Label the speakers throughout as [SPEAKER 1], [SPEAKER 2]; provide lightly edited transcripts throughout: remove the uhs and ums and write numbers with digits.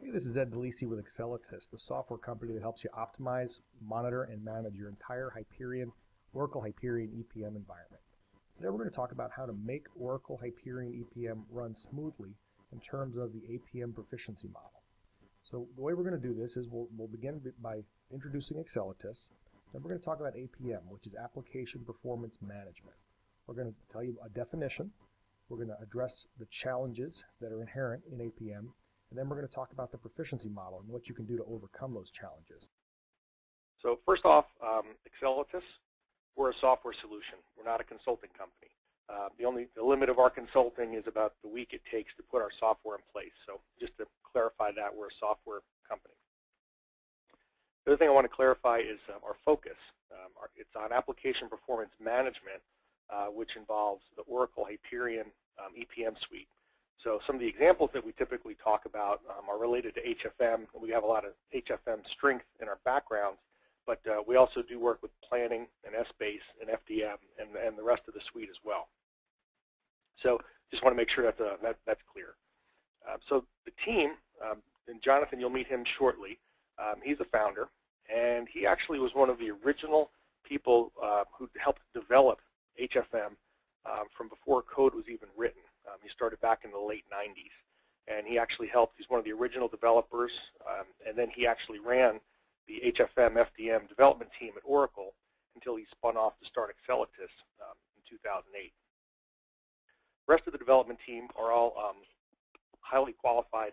[SPEAKER 1] Hey, this is DeLise with Accelatis, the software company that helps you optimize, monitor, and manage your entire Oracle Hyperion EPM environment. Today we're going to talk about how to make Oracle Hyperion EPM run smoothly in terms of the APM Proficiency Model. So the way we're going to do this is we'll begin by introducing Accelatis. Then we're going to talk about APM, which is Application Performance Management. We're going to tell you a definition. We're going to address the challenges that are inherent in APM. And then we're going to talk about the proficiency model and what you can do to overcome those challenges.
[SPEAKER 2] So first off, Accelatis, we're a software solution. We're not a consulting company. The limit of our consulting is about the week it takes to put our software in place. So just to clarify that, we're a software company. The other thing I want to clarify is our focus. It's on application performance management, which involves the Oracle Hyperion EPM suite. So some of the examples that we typically talk about are related to HFM. We have a lot of HFM strength in our backgrounds, but we also do work with planning and SBase and FDM and the rest of the suite as well. So just want to make sure that's clear. So the team, and Jonathan, you'll meet him shortly. He's a founder, and he actually was one of the original people who helped develop HFM from before code was even written. He started back in the late 90s, and he actually helped. He's one of the original developers, and then he actually ran the HFM FDM development team at Oracle until he spun off to start Accelatis in 2008. The rest of the development team are all highly qualified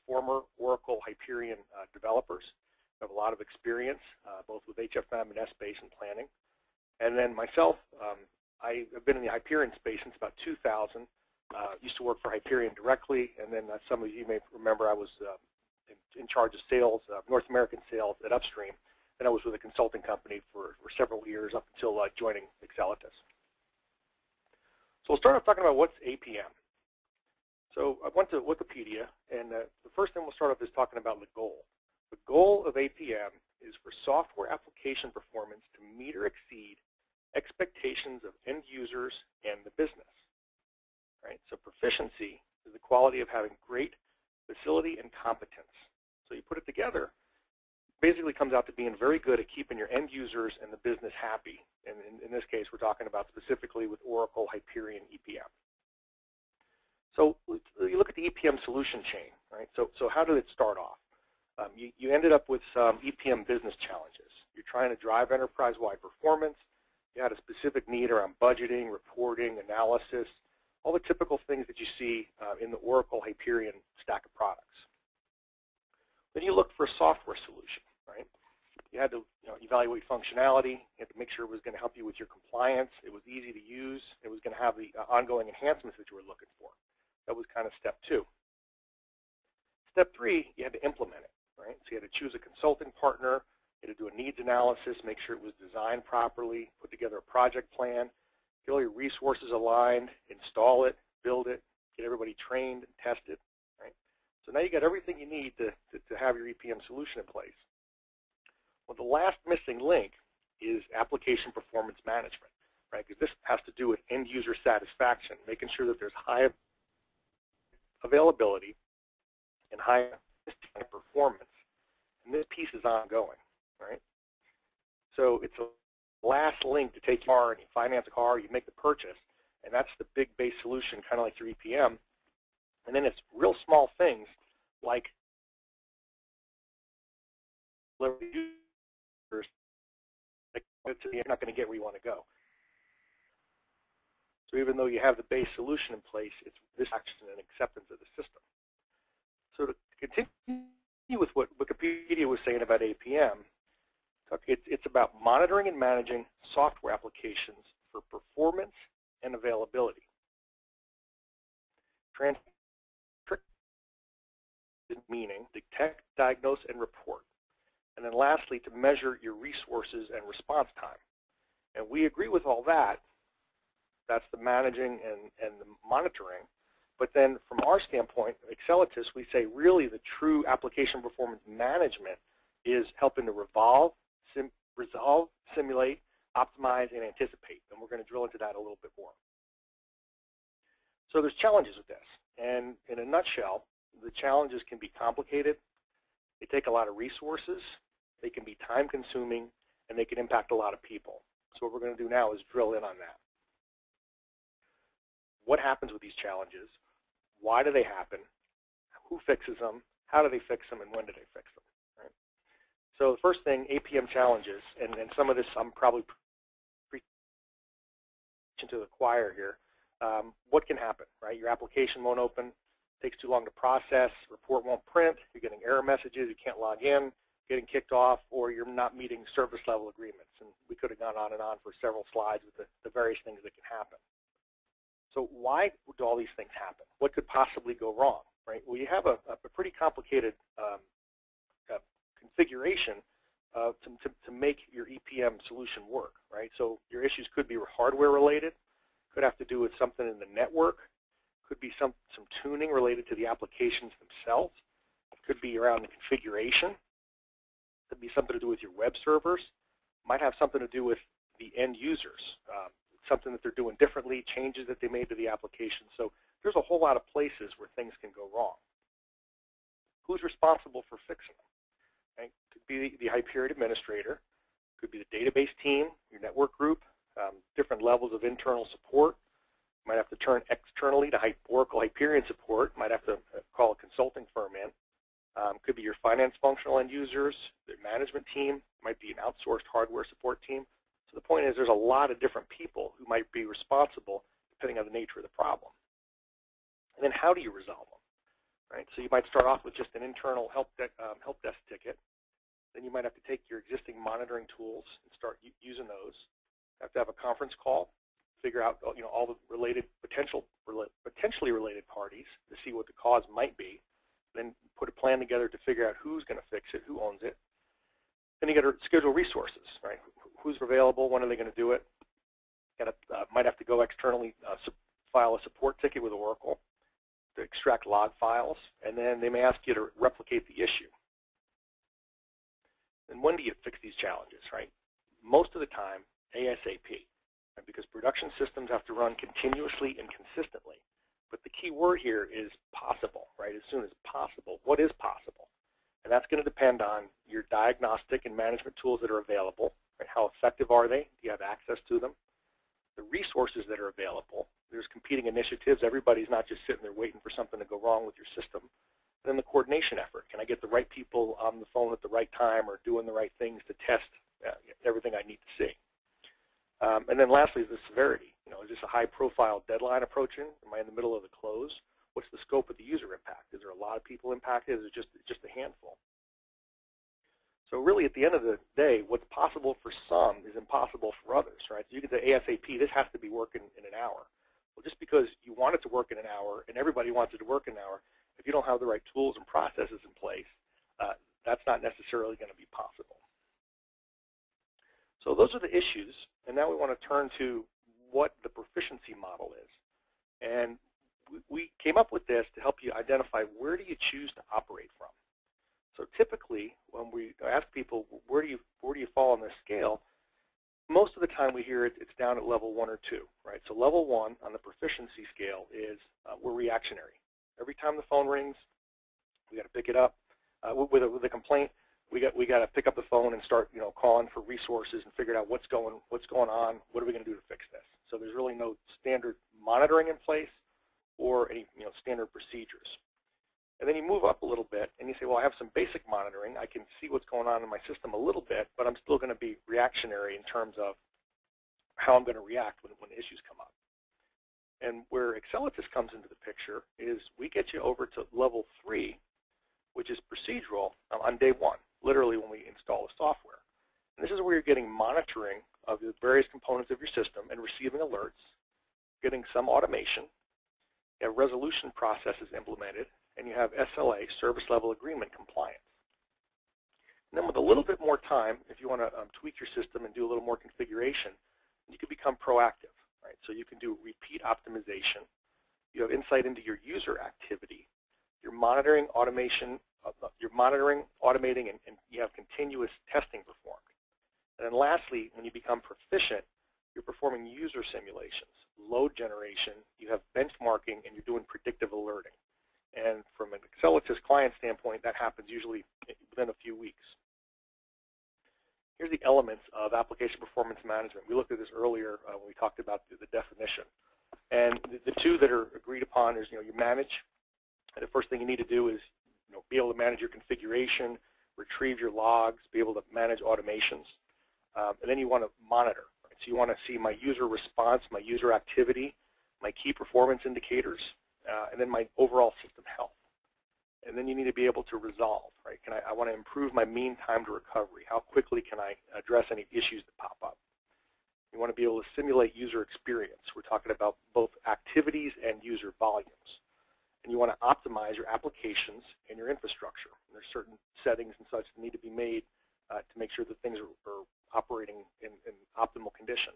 [SPEAKER 2] former Oracle Hyperion developers who have a lot of experience, both with HFM and SBase and planning. And then myself, I have been in the Hyperion space since about 2000. Used to work for Hyperion directly, and then some of you may remember I was in charge of sales, North American sales at Upstream, and I was with a consulting company for several years up until joining Accelatis. So we'll start off talking about what's APM. So I went to Wikipedia, and the first thing we'll start off is talking about the goal. The goal of APM is for software application performance to meet or exceed expectations of end users and the business. Right? So proficiency is the quality of having great facility and competence. So you put it together, basically comes out to being very good at keeping your end users and the business happy. And in this case, we're talking about specifically with Oracle Hyperion EPM. So you look at the EPM solution chain, right? So how did it start off? You ended up with some EPM business challenges. You're trying to drive enterprise-wide performance. You had a specific need around budgeting, reporting, analysis, all the typical things that you see in the Oracle Hyperion stack of products. Then you look for a software solution, right? You had to evaluate functionality. You had to make sure it was going to help you with your compliance. It was easy to use. It was going to have the ongoing enhancements that you were looking for. That was kind of step 2. Step 3, you had to implement it, right? So you had to choose a consulting partner. You had to do a needs analysis, make sure it was designed properly, put together a project plan, get all your resources aligned, install it, build it, get everybody trained and tested, right? So now you got everything you need to have your EPM solution in place. Well, the last missing link is application performance management, right? Because this has to do with end user satisfaction, making sure that there's high availability and high performance. And this piece is ongoing, right? So it's a last link to take your car and you finance a car, you make the purchase, and that's the big base solution, kind of like your EPM. And then it's real small things like you're not going to get where you want to go. So even though you have the base solution in place, it's this action and acceptance of the system. So to continue with what Wikipedia was saying about APM, it's about monitoring and managing software applications for performance and availability. Meaning detect, diagnose, and report. And then lastly, to measure your resources and response time. And we agree with all that. That's the managing and the monitoring. But then from our standpoint, Accelatis, we say really the true application performance management is helping to resolve, simulate, optimize, and anticipate. And we're going to drill into that a little bit more. So there's challenges with this. And in a nutshell, the challenges can be complicated. They take a lot of resources. They can be time-consuming, and they can impact a lot of people. So what we're going to do now is drill in on that. What happens with these challenges? Why do they happen? Who fixes them? How do they fix them? And when do they fix them? Right? So the first thing, APM challenges, and some of this I'm probably preaching to the choir here. What can happen, right? Your application won't open, takes too long to process, report won't print, you're getting error messages, you can't log in, getting kicked off, or you're not meeting service level agreements. And we could have gone on and on for several slides with the various things that can happen. So why do all these things happen? What could possibly go wrong, right? Well, you have a pretty complicated configuration to make your EPM solution work, right? So your issues could be hardware related, could have to do with something in the network, could be some tuning related to the applications themselves, it could be around the configuration, could be something to do with your web servers, might have something to do with the end users, something that they're doing differently, changes that they made to the application. So there's a whole lot of places where things can go wrong. Who's responsible for fixing them? Right? Could be the Hyperion administrator, could be the database team, your network group, different levels of internal support. You might have to turn externally to Oracle Hyperion support, might have to call a consulting firm in. Could be your finance functional end users, the management team, might be an outsourced hardware support team. So the point is there's a lot of different people who might be responsible depending on the nature of the problem. And then how do you resolve them? Right? So you might start off with just an internal help desk ticket. Then you might have to take your existing monitoring tools and start using those. You have to have a conference call, figure out all the potentially related parties to see what the cause might be. Then put a plan together to figure out who's going to fix it, who owns it. Then you got to schedule resources, right? Who's available? When are they going to do it? Might have to go externally, file a support ticket with Oracle to extract log files, and then they may ask you to replicate the issue. And when do you fix these challenges, right? Most of the time, ASAP, right? Because production systems have to run continuously and consistently. But the key word here is possible, right? As soon as possible. What is possible? And that's going to depend on your diagnostic and management tools that are available. Right? How effective are they? Do you have access to them? The resources that are available. There's competing initiatives. Everybody's not just sitting there waiting for something to go wrong with your system. And then the coordination effort. Can I get the right people on the phone at the right time or doing the right things to test everything I need to see? And then lastly, the severity. Is this a high-profile deadline approaching? Am I in the middle of the close? What's the scope of the user impact? Is there a lot of people impacted? Is it just a handful? So really, at the end of the day, what's possible for some is impossible for others, right? So you can say ASAP, this has to be working in an hour. Well, just because you want it to work in an hour and everybody wants it to work in an hour, if you don't have the right tools and processes in place, that's not necessarily going to be possible. So those are the issues, and now we want to turn to what the proficiency model is. And we came up with this to help you identify where do you choose to operate from. So typically, when we ask people, where do you fall on this scale, most of the time we hear it's down at level 1 or 2, right? So level 1 on the proficiency scale is we're reactionary. Every time the phone rings, we got to pick it up. With a complaint, we got to pick up the phone and start calling for resources and figure out what's going on. What are we going to do to fix this? So there's really no standard monitoring in place or any standard procedures. And then you move up a little bit and you say, well, I have some basic monitoring. I can see what's going on in my system a little bit, but I'm still going to be reactionary in terms of how I'm going to react when issues come up. And where Accelatis comes into the picture is we get you over to level 3, which is procedural, on day 1, literally when we install the software. And this is where you're getting monitoring of the various components of your system and receiving alerts, getting some automation, you have resolution processes implemented, and you have SLA, service level agreement compliance. And then with a little bit more time, if you want to tweak your system and do a little more configuration, you can become proactive, right? So you can do repeat optimization. You have insight into your user activity. You're monitoring automation, automating, and you have continuous testing performed. And then lastly, when you become proficient, you're performing user simulations, load generation, you have benchmarking, and you're doing predictive alerting. And from an Accelatis client standpoint, that happens usually within a few weeks. Here's the elements of application performance management. We looked at this earlier when we talked about the definition. And the two that are agreed upon is, you manage. And the first thing you need to do is, be able to manage your configuration, retrieve your logs, be able to manage automations. And then you want to monitor. Right? So you want to see my user response, my user activity, my key performance indicators, and then my overall system health. And then you need to be able to resolve, right? I want to improve my mean time to recovery. How quickly can I address any issues that pop up? You want to be able to simulate user experience. We're talking about both activities and user volumes. And you want to optimize your applications and your infrastructure. And there's certain settings and such that need to be made to make sure that things are operating in optimal condition.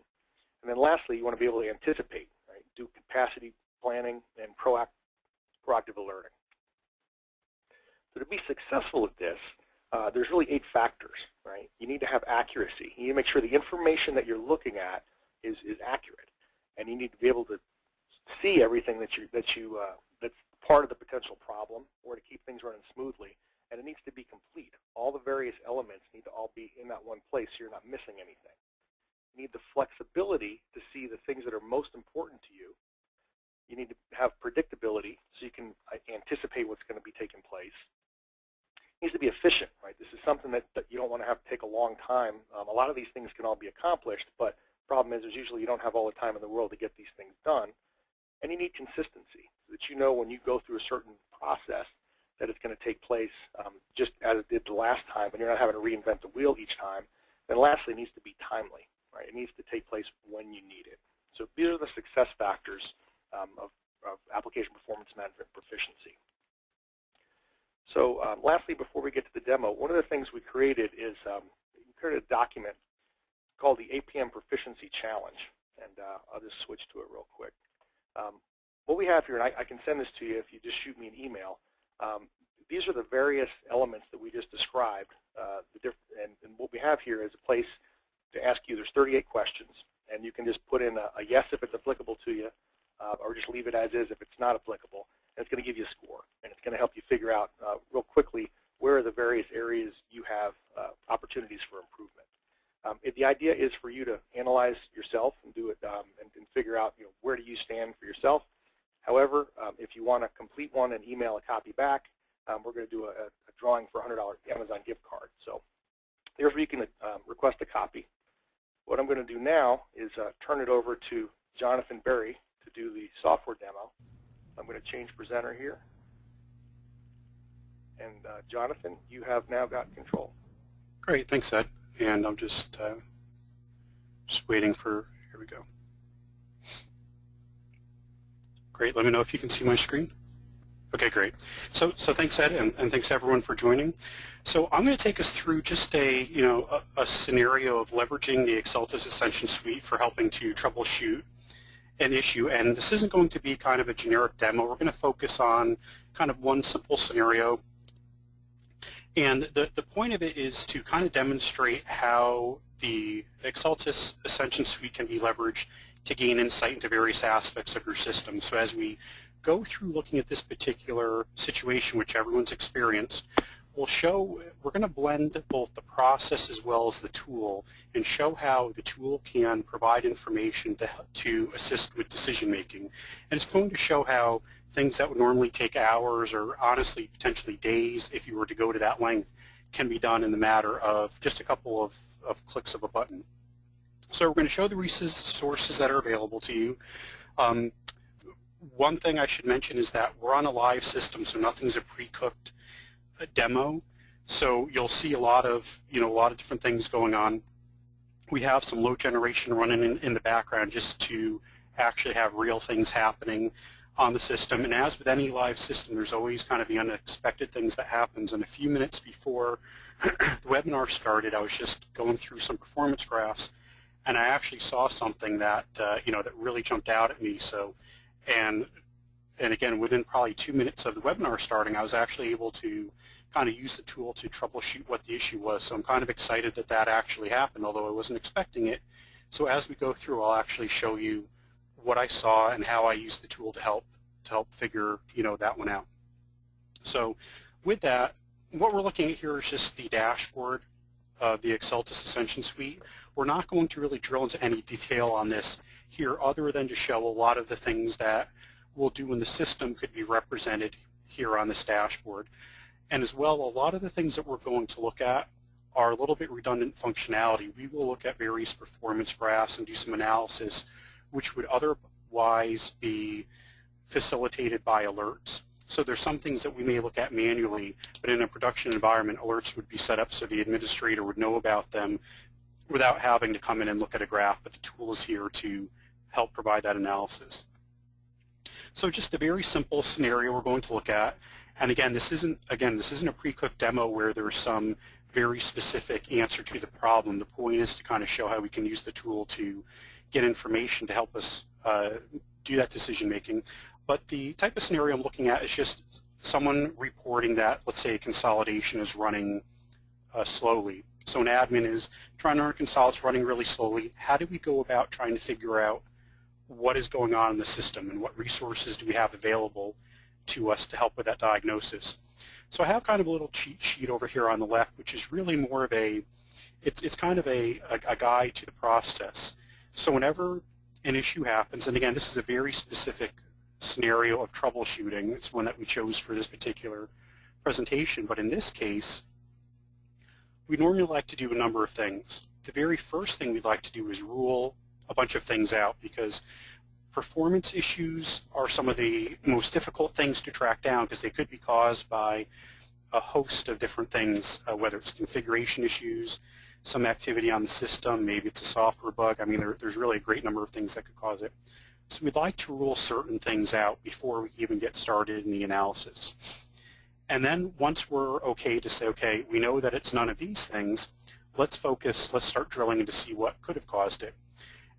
[SPEAKER 2] And then lastly, you want to be able to anticipate, right? Do capacity planning and proactive alerting. So to be successful at this, there's really 8 factors, right? You need to have accuracy. You need to make sure the information that you're looking at is accurate, and you need to be able to see everything that's part of the potential problem, or to keep things running smoothly. And it needs to be complete. All the various elements need to all be in that one place, so you're not missing anything. You need the flexibility to see the things that are most important to you. You need to have predictability so you can anticipate what's going to be taking place. It needs to be efficient, right? This is something that you don't want to have to take a long time. A lot of these things can all be accomplished, but the problem is usually you don't have all the time in the world to get these things done. And you need consistency, so that you know when you go through a certain process that it's going to take place just as it did the last time, and you're not having to reinvent the wheel each time. And lastly, it needs to be timely, right? It needs to take place when you need it. So these are the success factors of application performance management proficiency. So lastly, before we get to the demo, one of the things we created is we created a document called the APM Proficiency Challenge. And I'll just switch to it real quick. What we have here, and I can send this to you if you just shoot me an email, these are the various elements that we just described. And what we have here is a place to ask you. There's 38 questions, and you can just put in a yes if it's applicable to you, or just leave it as is if it's not applicable. And it's going to give you a score, and it's going to help you figure out real quickly where are the various areas you have opportunities for improvement. The idea is for you to analyze yourself and do it and figure out where do you stand for yourself. However, if you want to complete one and email a copy back, we're going to do a drawing for a $100 Amazon gift card. So therefore, you can request a copy. What I'm going to do now is turn it over to Jonathan Berry to do the software demo. I'm going to change presenter here. And Jonathan, you have now got control.
[SPEAKER 3] Great, thanks, Ed. And I'm just waiting for, here we go. Great, let me know if you can see my screen. Okay, great. So thanks, Ed, and thanks everyone for joining. So I'm going to take us through just a scenario of leveraging the Accelatis Ascension suite for helping to troubleshoot an issue. And this isn't going to be kind of a generic demo. We're going to focus on kind of one simple scenario. And the point of it is to kind of demonstrate how the Accelatis Ascension suite can be leveraged to gain insight into various aspects of your system. So as we go through looking at this particular situation, which everyone's experienced, we're going to blend both the process as well as the tool and show how the tool can provide information to assist with decision making. And it's going to show how things that would normally take hours or honestly potentially days if you were to go to that length can be done in the matter of just a couple of clicks of a button. So we're going to show the resources that are available to you. One thing I should mention is that we're on a live system, so nothing's a pre-cooked demo. So you'll see a lot of different things going on. We have some load generation running in the background just to actually have real things happening on the system. And as with any live system, there's always kind of the unexpected things that happens. And a few minutes before the webinar started, I was just going through some performance graphs, and I actually saw something that that really jumped out at me. So, and again, within probably 2 minutes of the webinar starting, I was actually able to kind of use the tool to troubleshoot what the issue was. So I'm kind of excited that that actually happened, although I wasn't expecting it. So as we go through, I'll actually show you what I saw and how I used the tool to help figure that one out. So with that, what we're looking at here is just the dashboard of the Accelatis Ascension suite. We're not going to really drill into any detail on this here other than to show a lot of the things that we'll do in the system could be represented here on this dashboard. And as well, a lot of the things that we're going to look at are a little bit redundant functionality. We will look at various performance graphs and do some analysis which would otherwise be facilitated by alerts. So there's some things that we may look at manually, but in a production environment, alerts would be set up so the administrator would know about them without having to come in and look at a graph, but the tool is here to help provide that analysis. So just a very simple scenario we're going to look at. And again, this isn't a pre-cooked demo where there's some very specific answer to the problem. The point is to kind of show how we can use the tool to get information to help us do that decision making. But the type of scenario I'm looking at is just someone reporting that, let's say, a consolidation is running slowly. So an admin is trying to run a consolidation running really slowly. How do we go about trying to figure out what is going on in the system and what resources do we have available to us to help with that diagnosis? So I have kind of a little cheat sheet over here on the left, which is really more of it's kind of a guide to the process. So whenever an issue happens, and again, this is a very specific scenario of troubleshooting. It's one that we chose for this particular presentation, but in this case, we normally like to do a number of things. The very first thing we'd like to do is rule a bunch of things out, because performance issues are some of the most difficult things to track down because they could be caused by a host of different things, whether it's configuration issues, some activity on the system, maybe it's a software bug. I mean, there's really a great number of things that could cause it. So we'd like to rule certain things out before we even get started in the analysis. And then once we're okay to say, okay, we know that it's none of these things, let's start drilling in to see what could have caused it.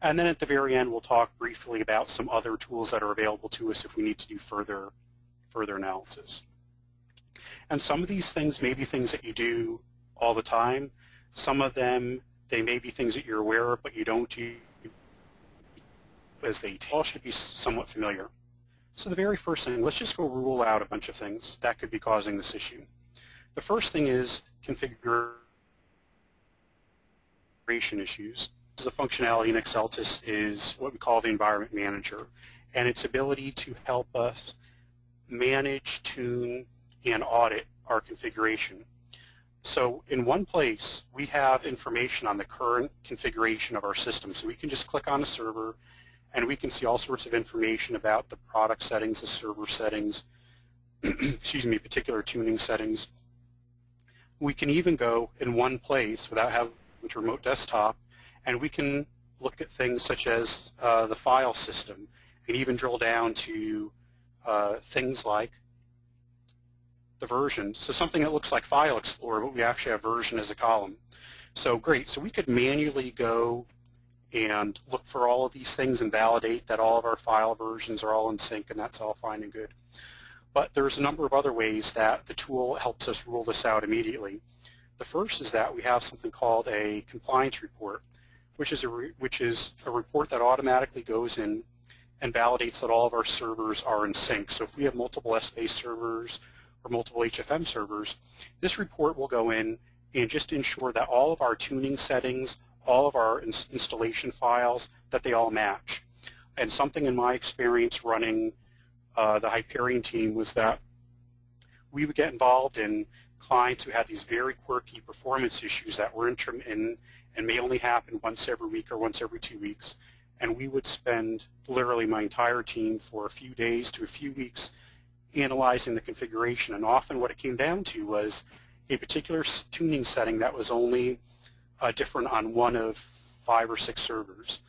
[SPEAKER 3] And then at the very end, we'll talk briefly about some other tools that are available to us if we need to do further analysis. And some of these things may be things that you do all the time. Some of them, they may be things that you're aware of, but you don't do as they all should be somewhat familiar. So the very first thing, let's just go rule out a bunch of things that could be causing this issue. The first thing is configuration issues. This is a functionality in Accelatis is what we call the environment manager, and its ability to help us manage, tune, and audit our configuration. So in one place, we have information on the current configuration of our system. So we can just click on a server, and we can see all sorts of information about the product settings, the server settings, excuse me, particular tuning settings. We can even go in one place without having to remote desktop, and we can look at things such as the file system, and even drill down to things like the version. So something that looks like File Explorer, but we actually have version as a column. So great. So we could manually go and look for all of these things and validate that all of our file versions are all in sync, and that's all fine and good. But there's a number of other ways that the tool helps us rule this out immediately. The first is that we have something called a compliance report, which is a report that automatically goes in and validates that all of our servers are in sync. So if we have multiple S-based servers or multiple HFM servers, this report will go in and just ensure that all of our tuning settings, all of our installation files, that they all match. And something in my experience running the Hyperion team was that we would get involved in clients who had these very quirky performance issues that were intermittent and may only happen once every week or once every 2 weeks. And we would spend literally my entire team for a few days to a few weeks analyzing the configuration. And often what it came down to was a particular tuning setting that was only different on one of 5 or 6 servers,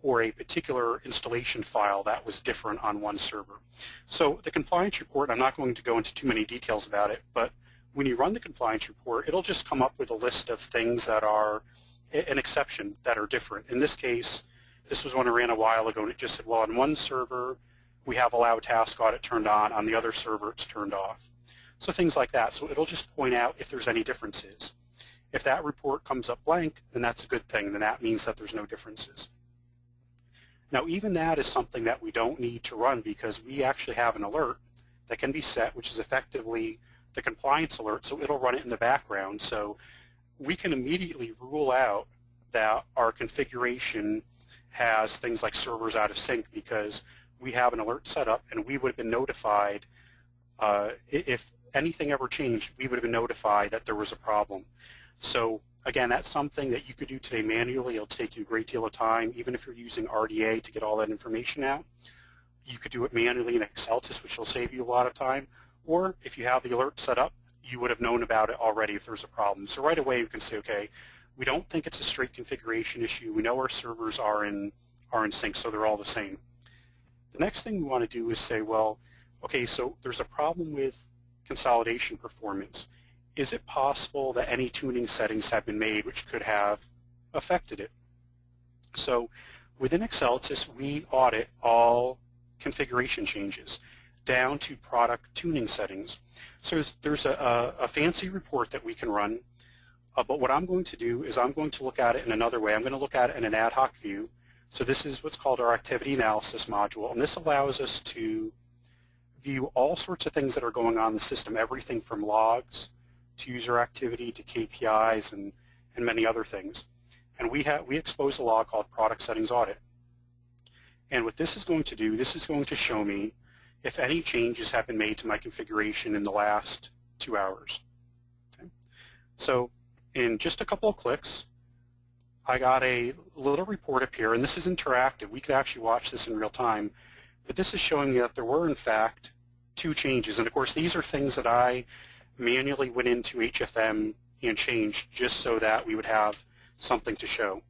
[SPEAKER 3] or a particular installation file that was different on one server. So the compliance report, I'm not going to go into too many details about it, but when you run the compliance report, it'll just come up with a list of things that are an exception that are different. In this case, this was one I ran a while ago, and it just said, well, on one server, we have allow task audit turned on the other server, it's turned off. So things like that. So it'll just point out if there's any differences. If that report comes up blank, then that's a good thing. Then that means that there's no differences. Now, even that is something that we don't need to run because we actually have an alert that can be set, which is effectively the compliance alert, so it'll run it in the background. So we can immediately rule out that our configuration has things like servers out of sync because we have an alert set up and we would have been notified if anything ever changed, we would have been notified that there was a problem. So again, that's something that you could do today manually. It'll take you a great deal of time, even if you're using RDA to get all that information out. You could do it manually in Accelatis, which will save you a lot of time. Or if you have the alert set up, you would have known about it already if there's a problem. So right away you can say, okay, we don't think it's a straight configuration issue. We know our servers are in sync, so they're all the same. The next thing we want to do is say, well, okay, so there's a problem with consolidation performance. Is it possible that any tuning settings have been made which could have affected it? So within Accelatis, we audit all configuration changes down to product tuning settings. So there's a fancy report that we can run, but what I'm going to do is I'm going to look at it in another way. I'm going to look at it in an ad hoc view. So this is what's called our activity analysis module, and this allows us to view all sorts of things that are going on in the system, everything from logs to user activity to KPIs and many other things. And we expose a log called product settings audit. And what this is going to do, this is going to show me if any changes have been made to my configuration in the last 2 hours. Okay. So in just a couple of clicks, I got a little report up here, and this is interactive. We could actually watch this in real time. But this is showing me that there were, in fact, 2 changes. And of course, these are things that I manually went into HFM and changed just so that we would have something to show.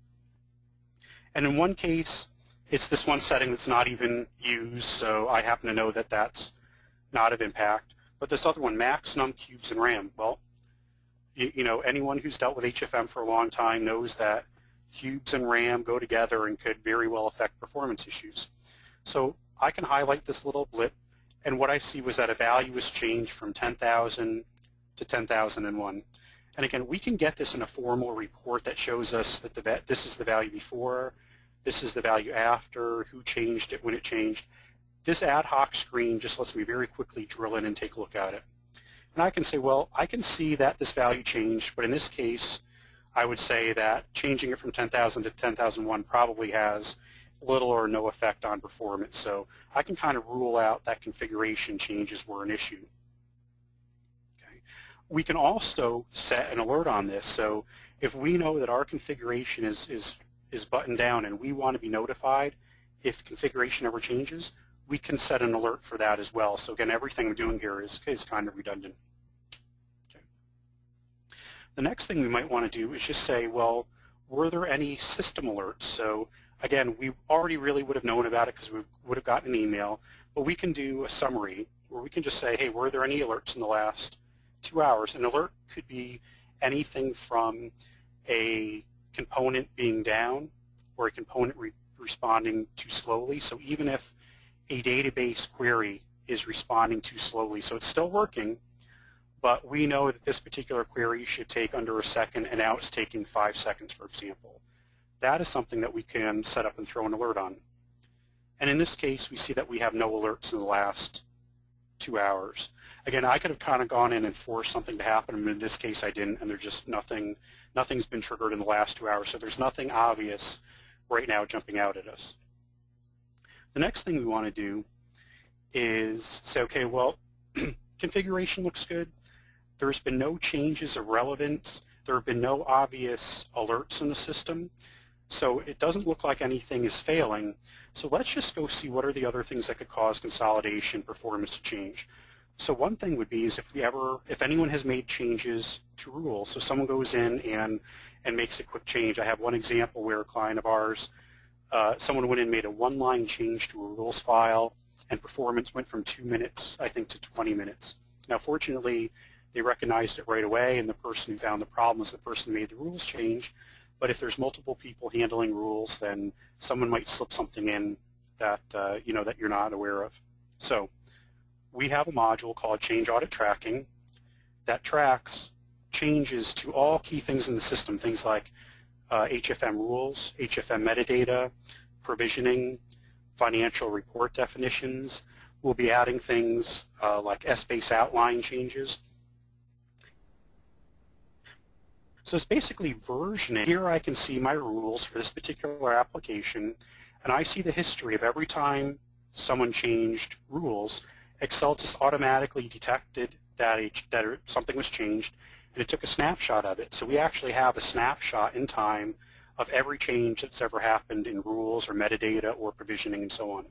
[SPEAKER 3] And in one case, it's this one setting that's not even used, so I happen to know that that's not of impact. But this other one, max num cubes and RAM, well, you know, anyone who's dealt with HFM for a long time knows that cubes and RAM go together and could very well affect performance issues. So I can highlight this little blip, and what I see was that a value was changed from 10,000 to 10,001. And again, we can get this in a formal report that shows us that this is the value before, this is the value after, who changed it, when it changed. This ad hoc screen just lets me very quickly drill in and take a look at it. And I can say, well, I can see that this value changed, but in this case, I would say that changing it from 10,000 to 10,001 probably has little or no effect on performance. So I can kind of rule out that configuration changes were an issue. Okay. We can also set an alert on this. So if we know that our configuration is buttoned down and we want to be notified if configuration ever changes, we can set an alert for that as well. So again, everything I'm doing here is kind of redundant. Okay. The next thing we might want to do is just say, well, were there any system alerts? So again, we already really would have known about it because we would have gotten an email, but we can do a summary where we can just say, hey, were there any alerts in the last 2 hours? An alert could be anything from a component being down or a component responding too slowly. So even if a database query is responding too slowly, so it's still working, but we know that this particular query should take under a second and now it's taking 5 seconds, for example. That is something that we can set up and throw an alert on. And in this case, we see that we have no alerts in the last 2 hours. Again, I could have kind of gone in and forced something to happen, and in this case I didn't, and there's just nothing's been triggered in the last 2 hours, so there's nothing obvious right now jumping out at us. The next thing we want to do is say, okay, well, configuration looks good. There's been no changes of relevance. There have been no obvious alerts in the system. So it doesn't look like anything is failing. So let's just go see what are the other things that could cause consolidation performance to change. So one thing would be is if anyone has made changes to rules, so someone goes in and makes a quick change. I have one example where a client of ours, someone went in and made a one-line change to a rules file, and performance went from 2 minutes, I think, to 20 minutes. Now, fortunately, they recognized it right away, and the person who found the problem was the person who made the rules change. But if there's multiple people handling rules, then someone might slip something in that that you're not aware of. So we have a module called Change Audit Tracking that tracks changes to all key things in the system, things like HFM rules, HFM metadata, provisioning, financial report definitions, we'll be adding things like S-base outline changes. So it's basically versioning. Here I can see my rules for this particular application, and I see the history of every time someone changed rules. Accelatis automatically detected that something was changed, and it took a snapshot of it. So we actually have a snapshot in time of every change that's ever happened in rules or metadata or provisioning and so on.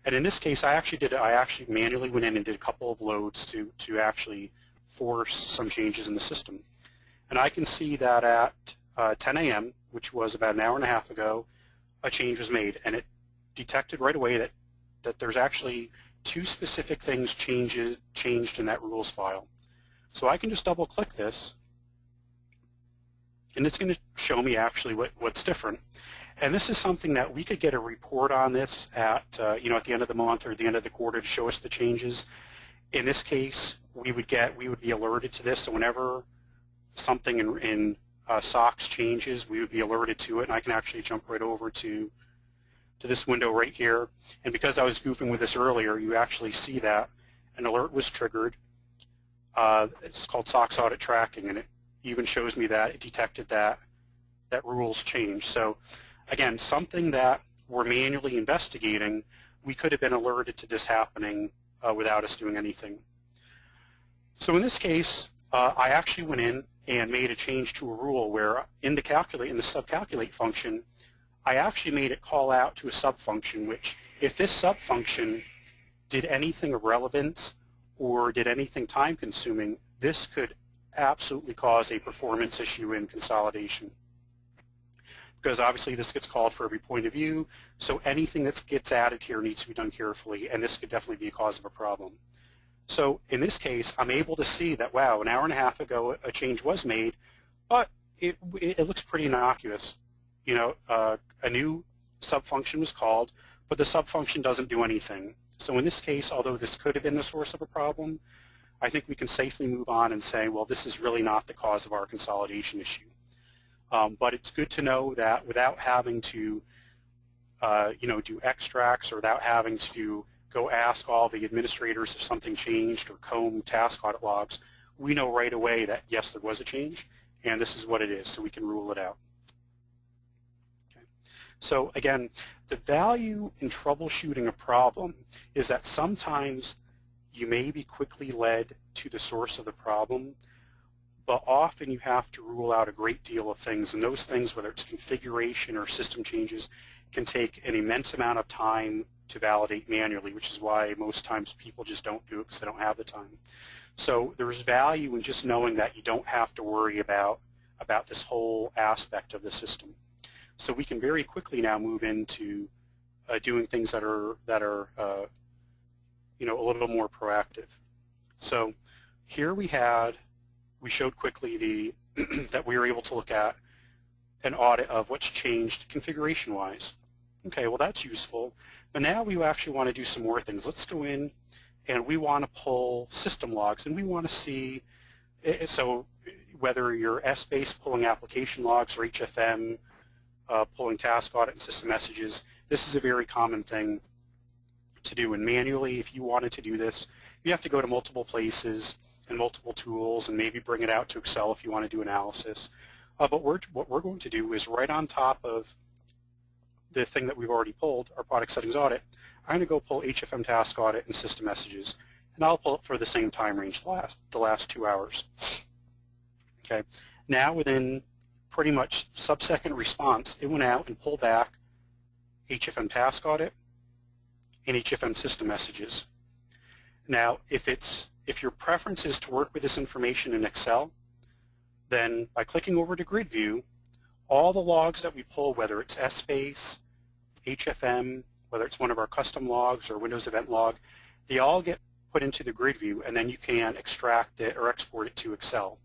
[SPEAKER 3] And in this case, I actually manually went in and did a couple of loads to actually force some changes in the system. And I can see that at 10 a.m., which was about an hour and a half ago, a change was made, and it detected right away that there's actually two specific things changed in that rules file. So I can just double-click this, and it's going to show me actually what's different. And this is something that we could get a report on this at at the end of the month or the end of the quarter to show us the changes. In this case, we would be alerted to this. So whenever something in SOX changes, we would be alerted to it, and I can actually jump right over to this window right here. And because I was goofing with this earlier, you actually see that an alert was triggered. It's called SOX audit tracking, and it even shows me that it detected that rules changed. So again, something that we're manually investigating, we could have been alerted to this happening without us doing anything. So in this case, I actually went in and made a change to a rule where in the subcalculate function, I actually made it call out to a subfunction, which if this subfunction did anything of relevance or did anything time-consuming, this could absolutely cause a performance issue in consolidation. Because obviously this gets called for every point of view, so anything that gets added here needs to be done carefully, and this could definitely be a cause of a problem. So in this case, I'm able to see that, wow, an hour and a half ago a change was made, but it looks pretty innocuous. You know, a new subfunction was called, but the subfunction doesn't do anything. So in this case, although this could have been the source of a problem, I think we can safely move on and say, well, this is really not the cause of our consolidation issue. But it's good to know that without having to, do extracts or without having to go ask all the administrators if something changed or comb task audit logs, we know right away that, yes, there was a change, and this is what it is, so we can rule it out. Okay. So again, the value in troubleshooting a problem is that sometimes you may be quickly led to the source of the problem, but often you have to rule out a great deal of things, and those things, whether it's configuration or system changes, can take an immense amount of time to validate manually, which is why most times people just don't do it because they don't have the time. So there's value in just knowing that you don't have to worry about this whole aspect of the system. So we can very quickly now move into doing things that are a little more proactive. So here we showed quickly that we were able to look at an audit of what's changed configuration-wise. Okay, well that's useful, but now we actually want to do some more things. Let's go in and we want to pull system logs, and we want to see, so whether you're S-base pulling application logs or HFM pulling task audit and system messages, this is a very common thing to do. And manually, if you wanted to do this, you have to go to multiple places and multiple tools and maybe bring it out to Excel if you want to do analysis. But what we're going to do is right on top of the thing that we've already pulled, our product settings audit, I'm going to go pull HFM task audit and system messages, and I'll pull it for the same time range, the last 2 hours. Okay. Now within pretty much sub-second response, it went out and pulled back HFM task audit and HFM system messages. Now, if your preference is to work with this information in Excel, then by clicking over to grid view, all the logs that we pull, whether it's S-base, HFM, whether it's one of our custom logs or Windows event log, they all get put into the grid view, and then you can extract it or export it to Excel.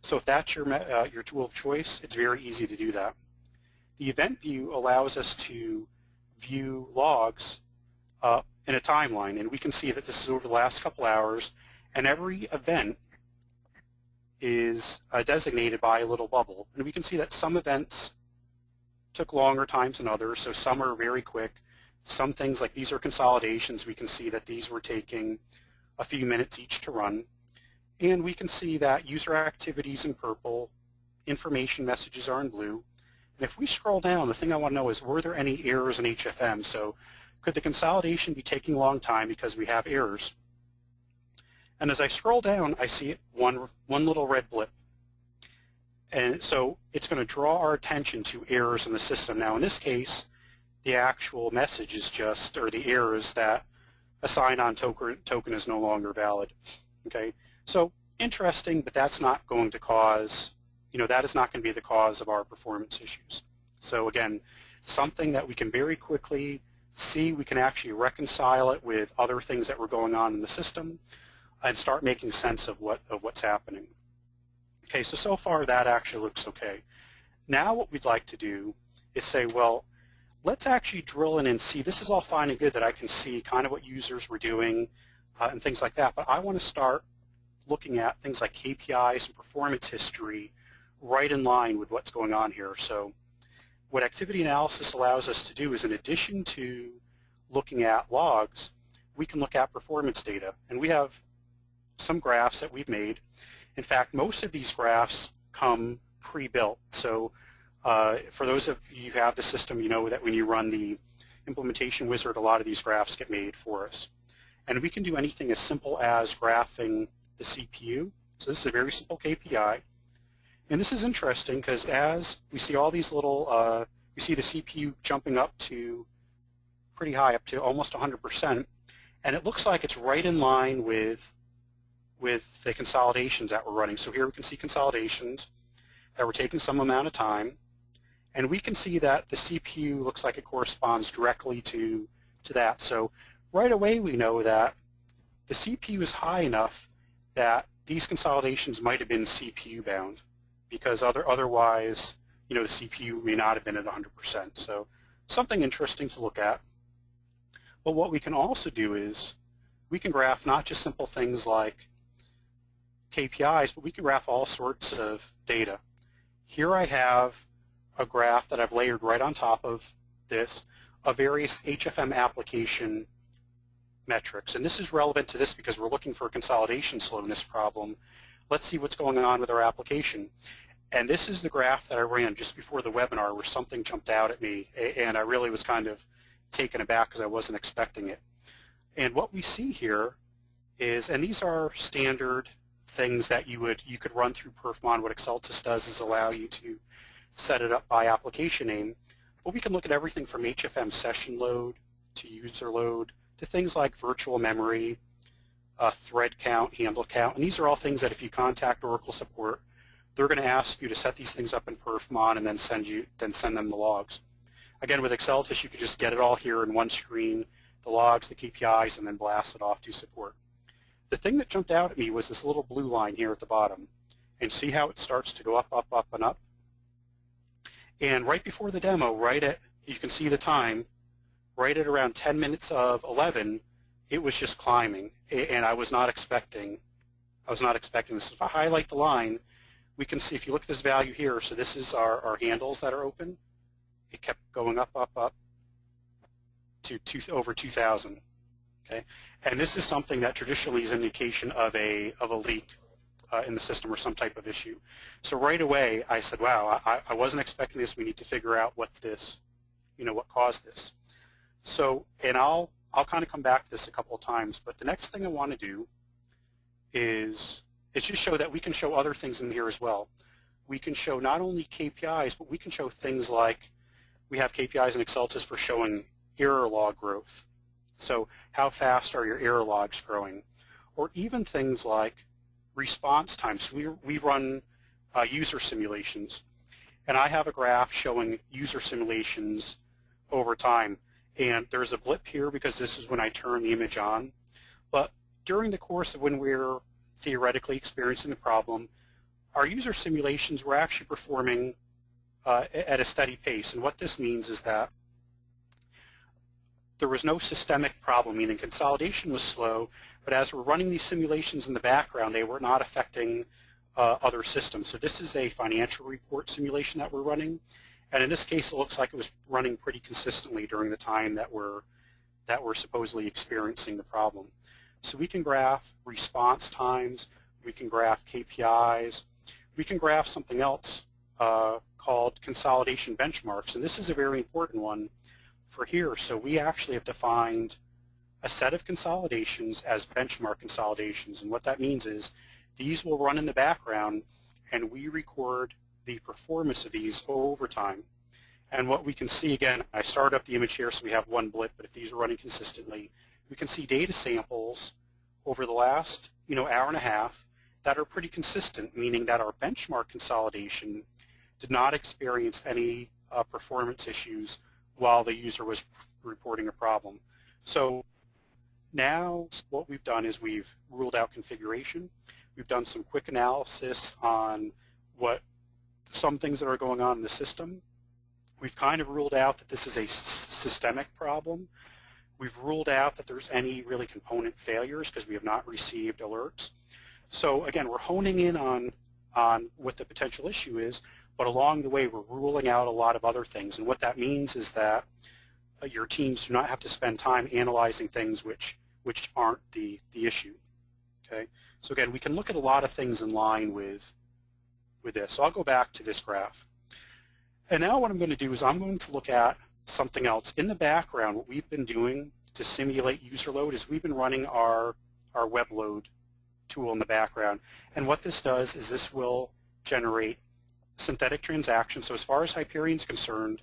[SPEAKER 3] So if that's your tool of choice, it's very easy to do that. The event view allows us to view logs in a timeline, and we can see that this is over the last couple hours, and every event is designated by a little bubble. And we can see that some events took longer times than others, so some are very quick, some things like these are consolidations. We can see that these were taking a few minutes each to run. And we can see that user activities in purple, information messages are in blue. And if we scroll down, the thing I want to know is, were there any errors in HFM? So could the consolidation be taking a long time because we have errors? And as I scroll down, I see one little red blip. And so it's going to draw our attention to errors in the system. Now in this case, the actual message is just, or the error is that a sign-on token is no longer valid. Okay, so interesting, but that's not going to cause, that is not going to be the cause of our performance issues. So again, something that we can very quickly see, we can actually reconcile it with other things that were going on in the system and start making sense of what's happening. Okay, so far that actually looks okay. Now what we'd like to do is say, well, let's actually drill in and see, this is all fine and good that I can see kind of what users were doing and things like that, but I want to start looking at things like KPIs and performance history right in line with what's going on here. So what activity analysis allows us to do is, in addition to looking at logs, we can look at performance data. And we have some graphs that we've made. In fact, most of these graphs come pre-built. So for those of you who have the system, you know that when you run the implementation wizard, a lot of these graphs get made for us. And we can do anything as simple as graphing the CPU. So this is a very simple KPI. And this is interesting because as we see all these little, we see the CPU jumping up to pretty high, up to almost 100%. And it looks like it's right in line with the consolidations that we're running. So here we can see consolidations that were taking some amount of time. And we can see that the CPU looks like it corresponds directly to that. So right away we know that the CPU is high enough that these consolidations might have been CPU bound, because otherwise, the CPU may not have been at 100%. So something interesting to look at. But what we can also do is we can graph not just simple things like KPIs, but we can graph all sorts of data. Here I have a graph that I've layered right on top of this of various HFM application metrics. And this is relevant to this because we're looking for a consolidation slowness problem. Let's see what's going on with our application. And this is the graph that I ran just before the webinar where something jumped out at me, and I really was kind of taken aback because I wasn't expecting it. And what we see here is, and these are standard things that you could run through Perfmon. What Accelatis does is allow you to set it up by application name. But we can look at everything from HFM session load to user load to things like virtual memory, thread count, handle count. And these are all things that if you contact Oracle support, they're going to ask you to set these things up in Perfmon and then send them the logs. Again, with Accelatis, you could just get it all here in one screen, the logs, the KPIs, and then blast it off to support. The thing that jumped out at me was this little blue line here at the bottom. And see how it starts to go up, up, up, and up? And right before the demo, you can see the time, right at around 10 minutes of 11, it was just climbing. And I was not expecting this. If I highlight the line, we can see, if you look at this value here, so this is our handles that are open. It kept going up, up, up to over 2,000. Okay, and this is something that traditionally is an indication of a leak in the system or some type of issue. So right away, I said, wow, I wasn't expecting this. We need to figure out what caused this. So, and I'll kind of come back to this a couple of times, but the next thing I want to do is just show that we can show other things in here as well. We can show not only KPIs, but we can show things like, we have KPIs in Accelatis for showing error log growth. So how fast are your error logs growing? Or even things like response time. So we run user simulations. And I have a graph showing user simulations over time. And there's a blip here because this is when I turn the image on. But during the course of when we're theoretically experiencing the problem, our user simulations were actually performing at a steady pace. And what this means is that there was no systemic problem, meaning consolidation was slow, but as we're running these simulations in the background, they were not affecting other systems. So this is a financial report simulation that we're running, and in this case, it looks like it was running pretty consistently during the time that we're that were supposedly experiencing the problem. So we can graph response times, we can graph KPIs, we can graph something else called consolidation benchmarks, and this is a very important one for here. So we actually have defined a set of consolidations as benchmark consolidations, and what that means is these will run in the background and we record the performance of these over time. And what we can see, again, I started up the image here so we have one blip, but if these are running consistently, we can see data samples over the last hour and a half that are pretty consistent, meaning that our benchmark consolidation did not experience any performance issues while the user was reporting a problem. So now what we've done is we've ruled out configuration. We've done some quick analysis on what some things that are going on in the system. We've kind of ruled out that this is a systemic problem. We've ruled out that there's any really component failures because we have not received alerts. So again, we're honing in on what the potential issue is, but along the way we're ruling out a lot of other things. And what that means is that your teams do not have to spend time analyzing things which aren't the issue. Okay. So again, we can look at a lot of things in line with this. So I'll go back to this graph. And now what I'm going to do is I'm going to look at something else. In the background, what we've been doing to simulate user load is we've been running our web load tool in the background. And what this does is this will generate synthetic transactions. So as far as Hyperion is concerned,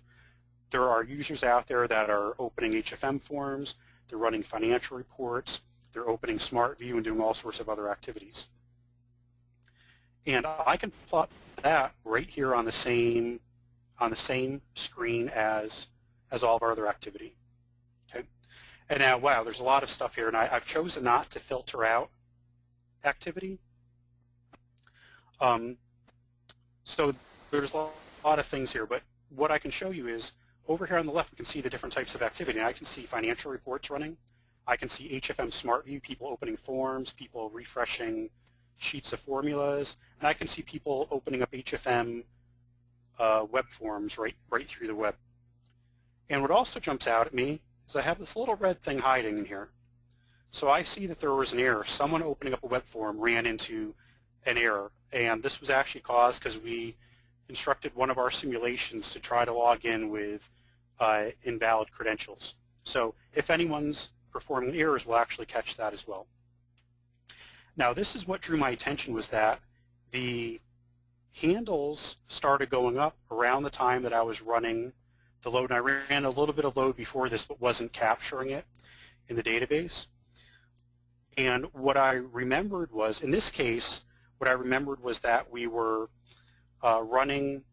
[SPEAKER 3] there are users out there that are opening HFM forms, they're running financial reports, they're opening SmartView and doing all sorts of other activities. And I can plot that right here on the same screen as all of our other activity. Okay. And now, wow, there's a lot of stuff here, and I've chosen not to filter out activity. So there's a lot of things here, but what I can show you is over here on the left we can see the different types of activity. And I can see financial reports running. I can see HFM SmartView, people opening forms, people refreshing sheets of formulas, and I can see people opening up HFM web forms right through the web. And what also jumps out at me is I have this little red thing hiding in here. So I see that there was an error. Someone opening up a web form ran into an error, and this was actually caused because we instructed one of our simulations to try to log in with invalid credentials. So if anyone's performing errors, we'll actually catch that as well. Now this is what drew my attention, was that the handles started going up around the time that I was running the load, and I ran a little bit of load before this but wasn't capturing it in the database. And what I remembered was, in this case, what I remembered was that we were running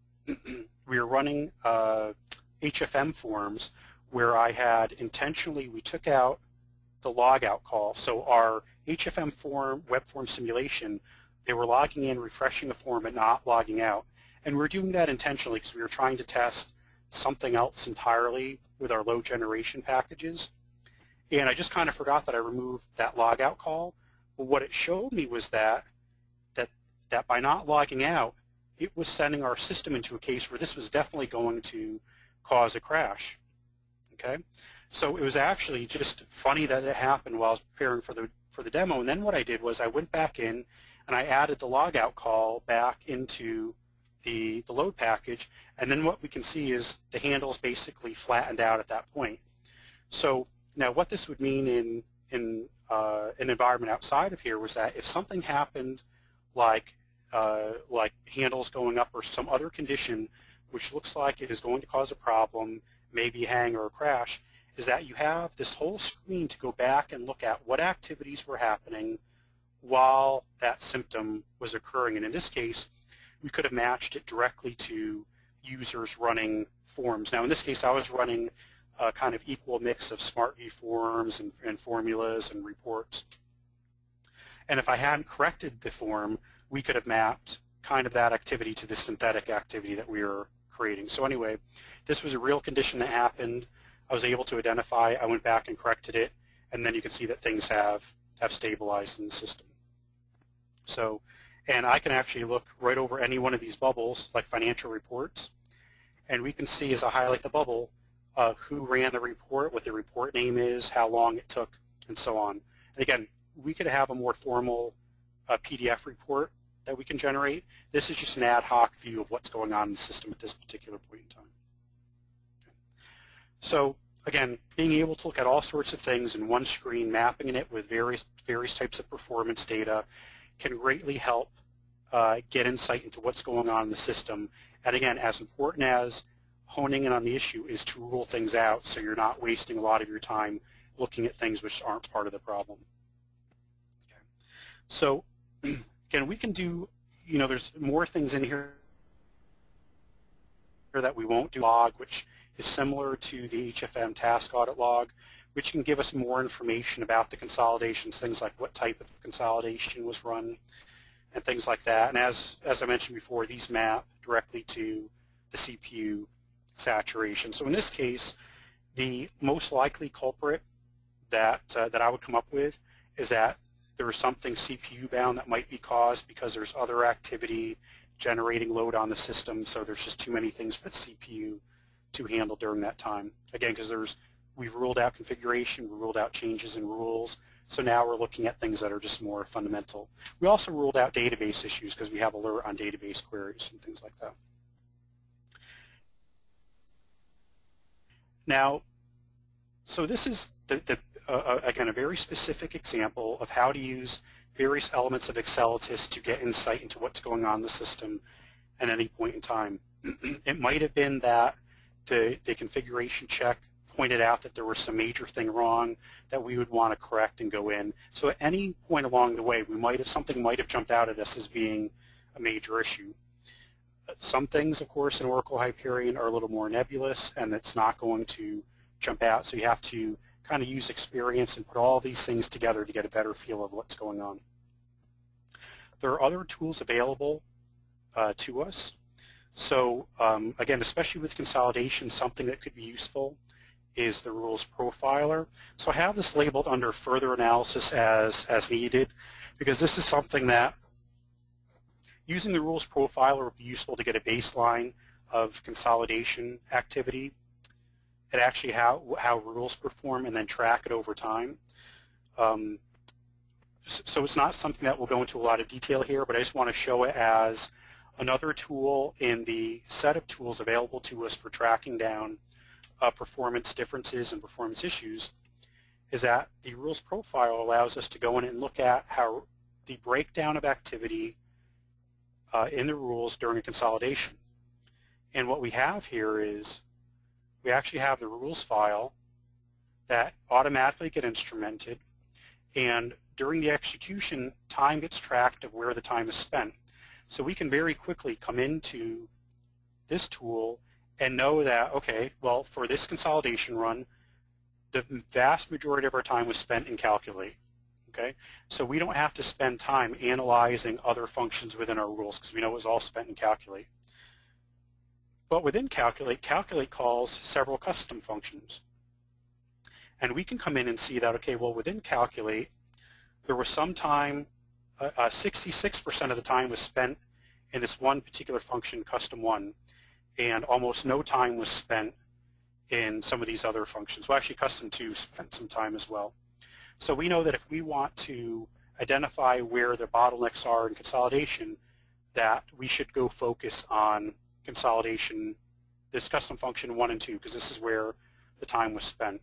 [SPEAKER 3] HFM forms where I had intentionally, we took out the logout call. So our HFM form, web form simulation, they were logging in, refreshing a form, but not logging out. And we were doing that intentionally because we were trying to test something else entirely with our load generation packages. And I just kind of forgot that I removed that logout call. But what it showed me was that by not logging out, it was sending our system into a case where this was definitely going to cause a crash. Okay, so it was actually just funny that it happened while I was preparing for the demo. And then what I did was I went back in and I added the logout call back into the load package, and then what we can see is the handles basically flattened out at that point. So now what this would mean in an environment outside of here was that if something happened like handles going up or some other condition which looks like it is going to cause a problem, maybe a hang or a crash, is that you have this whole screen to go back and look at what activities were happening while that symptom was occurring. And in this case, we could have matched it directly to users running forms. Now in this case, I was running a kind of equal mix of SmartView forms and formulas and reports. And if I hadn't corrected the form, we could have mapped kind of that activity to the synthetic activity that we were creating. So anyway, this was a real condition that happened. I was able to identify, I went back and corrected it, and then you can see that things have stabilized in the system. So, and I can actually look right over any one of these bubbles, like financial reports, and we can see as I highlight the bubble, who ran the report, what the report name is, how long it took, and so on. And again, we could have a more formal PDF report that we can generate. This is just an ad hoc view of what's going on in the system at this particular point in time. Okay. So again, being able to look at all sorts of things in one screen, mapping it with various types of performance data can greatly help get insight into what's going on in the system. And again, as important as honing in on the issue is to rule things out so you're not wasting a lot of your time looking at things which aren't part of the problem. Okay. So again, we can do, there's more things in here that we won't do. Log, which is similar to the HFM task audit log, which can give us more information about the consolidations, things like what type of consolidation was run and things like that. And as I mentioned before, these map directly to the CPU saturation. So in this case, the most likely culprit that I would come up with is that there was something CPU bound that might be caused because there's other activity generating load on the system, so there's just too many things for the CPU to handle during that time. Again, because we've ruled out configuration, we ruled out changes in rules, so now we're looking at things that are just more fundamental. We also ruled out database issues because we have alert on database queries and things like that. Now, so this is again, a very specific example of how to use various elements of Accelatis to get insight into what's going on in the system at any point in time. It might have been that the configuration check pointed out that there was some major thing wrong that we would want to correct and go in. So at any point along the way, something might have jumped out at us as being a major issue. Some things, of course, in Oracle Hyperion are a little more nebulous, and it's not going to jump out. So you have to kind of use experience and put all these things together to get a better feel of what's going on. There are other tools available to us. So again, especially with consolidation, something that could be useful is the rules profiler. So I have this labeled under further analysis as needed, because this is something that using the rules profiler would be useful to get a baseline of consolidation activity and actually how rules perform and then track it over time. So it's not something that we'll go into a lot of detail here, but I just want to show it as another tool in the set of tools available to us for tracking down performance differences and performance issues, is that the rules profile allows us to go in and look at how the breakdown of activity in the rules during a consolidation. And what we have here is we actually have the rules file that automatically get instrumented, and during the execution, time gets tracked of where the time is spent. So we can very quickly come into this tool and know that, okay, well, for this consolidation run, the vast majority of our time was spent in calculate. Okay, so we don't have to spend time analyzing other functions within our rules because we know it was all spent in calculate. But within calculate, calculate calls several custom functions. And we can come in and see that, okay, well, within calculate, there was some time, 66% of the time was spent in this one particular function, custom one, and almost no time was spent in some of these other functions. Well, actually, custom 2 spent some time as well. So we know that if we want to identify where the bottlenecks are in consolidation, that we should go focus on consolidation, this custom function 1 and 2, because this is where the time was spent.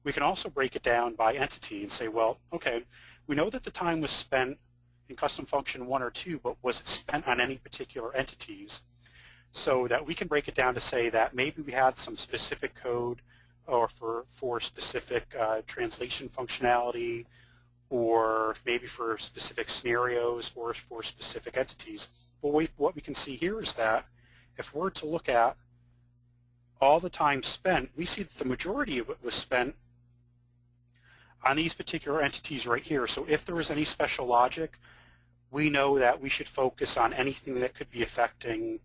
[SPEAKER 3] We can also break it down by entity and say, well, okay, we know that the time was spent in custom function 1 or 2, but was it spent on any particular entities? So that we can break it down to say that maybe we had some specific code or for specific translation functionality, or maybe for specific scenarios or for specific entities. But what we can see here is that if we're to look at all the time spent, we see that the majority of it was spent on these particular entities right here. So if there was any special logic, we know that we should focus on anything that could be affecting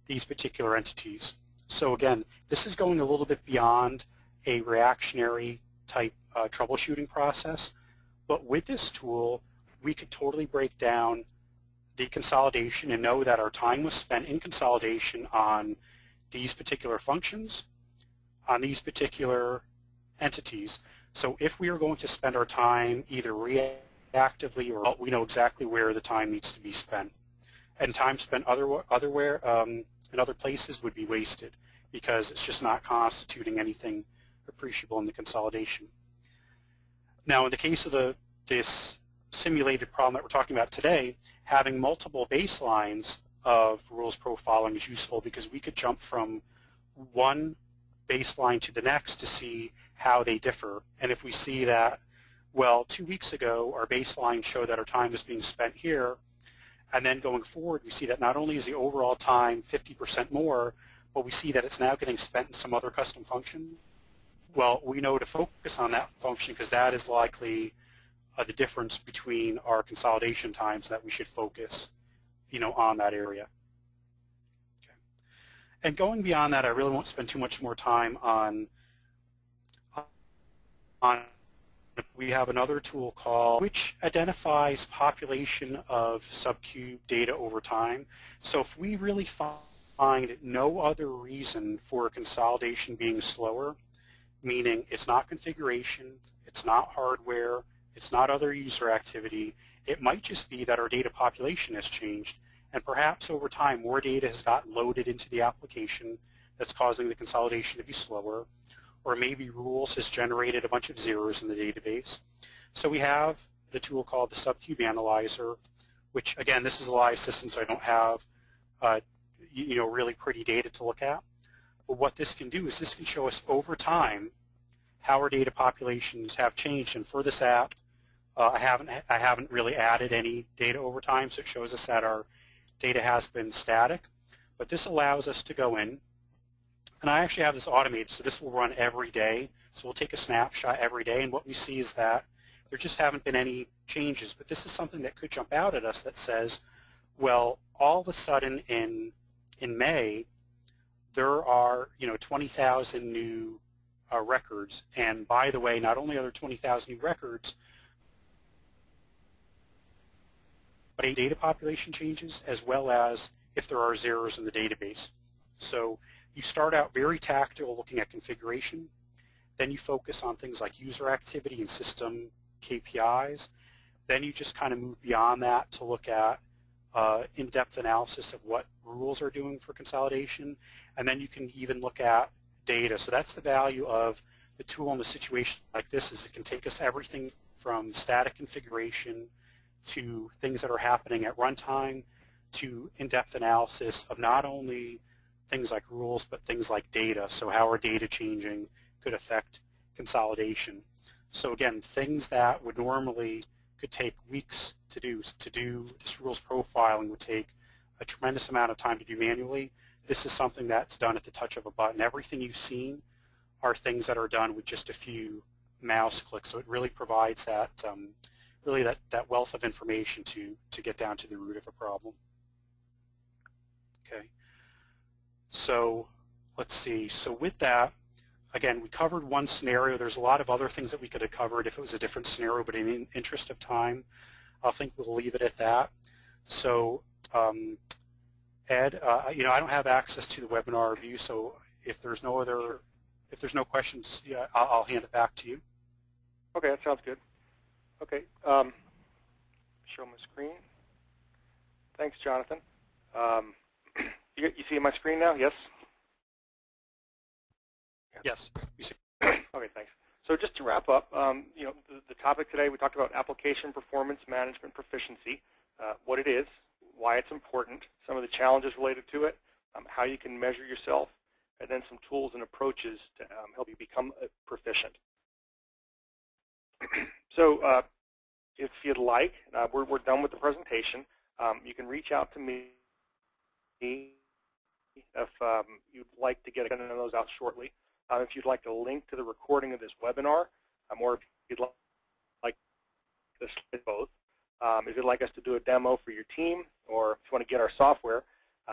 [SPEAKER 3] these particular entities. So again, this is going a little bit beyond a reactionary type troubleshooting process, but with this tool, we could totally break down the consolidation and know that our time was spent in consolidation on these particular functions, on these particular entities. So if we are going to spend our time either reactively or we know exactly where the time needs to be spent, and time spent in other places would be wasted because it's just not constituting anything appreciable in the consolidation. Now, in the case of this simulated problem that we're talking about today, having multiple baselines of rules profiling is useful because we could jump from one baseline to the next to see how they differ. And if we see that, well, 2 weeks ago our baseline showed that our time was being spent here, and then going forward we see that not only is the overall time 50% more, but we see that it's now getting spent in some other custom function. Well, we know to focus on that function because that is likely the difference between our consolidation times, that we should focus, on that area. Okay. And going beyond that, I really won't spend too much more time on. We have another tool called which identifies population of subcube data over time. So if we really find no other reason for consolidation being slower, meaning it's not configuration, it's not hardware, it's not other user activity, it might just be that our data population has changed, and perhaps over time more data has gotten loaded into the application that's causing the consolidation to be slower, or maybe rules has generated a bunch of zeros in the database. So we have the tool called the Subcube Analyzer, which again, this is a live system, so I don't have really pretty data to look at. But what this can do is this can show us over time how our data populations have changed. And for this app, I haven't really added any data over time, so it shows us that our data has been static. But this allows us to go in, and I actually have this automated, so this will run every day. So we'll take a snapshot every day, and what we see is that there just haven't been any changes. But this is something that could jump out at us that says, well, all of a sudden in May, there are 20,000 new records, and by the way, not only are there 20,000 new records, but data population changes as well as if there are zeros in the database. So you start out very tactical looking at configuration, then you focus on things like user activity and system KPIs, then you just kind of move beyond that to look at in-depth analysis of what rules are doing for consolidation, and then you can even look at data. So that's the value of the tool in a situation like this, is it can take us everything from static configuration to things that are happening at runtime to in-depth analysis of not only things like rules but things like data. So how are data changing could affect consolidation. So again, things that would normally could take weeks to do this rules profiling would take a tremendous amount of time to do manually. This is something that's done at the touch of a button. Everything you've seen are things that are done with just a few mouse clicks. So it really provides that that wealth of information to get down to the root of a problem. Okay. So let's see. So with that, again, we covered one scenario. There's a lot of other things that we could have covered if it was a different scenario, but in the interest of time, I think we'll leave it at that. So Ed, I don't have access to the webinar view, so if there's no questions, yeah, I'll hand it back to you.
[SPEAKER 2] Okay, that sounds good. Okay, show my screen. Thanks, Jonathan. You see my screen now? Yes.
[SPEAKER 3] Yes, we see.
[SPEAKER 2] Okay, thanks. So just to wrap up, the topic today, we talked about application performance management proficiency, what it is, why it's important, some of the challenges related to it, how you can measure yourself, and then some tools and approaches to help you become proficient. So if you'd like, we're done with the presentation. You can reach out to me if you'd like to get those out shortly. If you'd like a link to the recording of this webinar, or if you'd like this, both. If you'd like us to do a demo for your team, or if you want to get our software,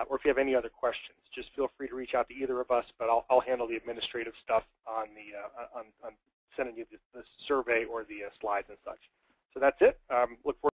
[SPEAKER 2] or if you have any other questions, just feel free to reach out to either of us. But I'll handle the administrative stuff on the on sending you the survey or the slides and such. So that's it. Look forward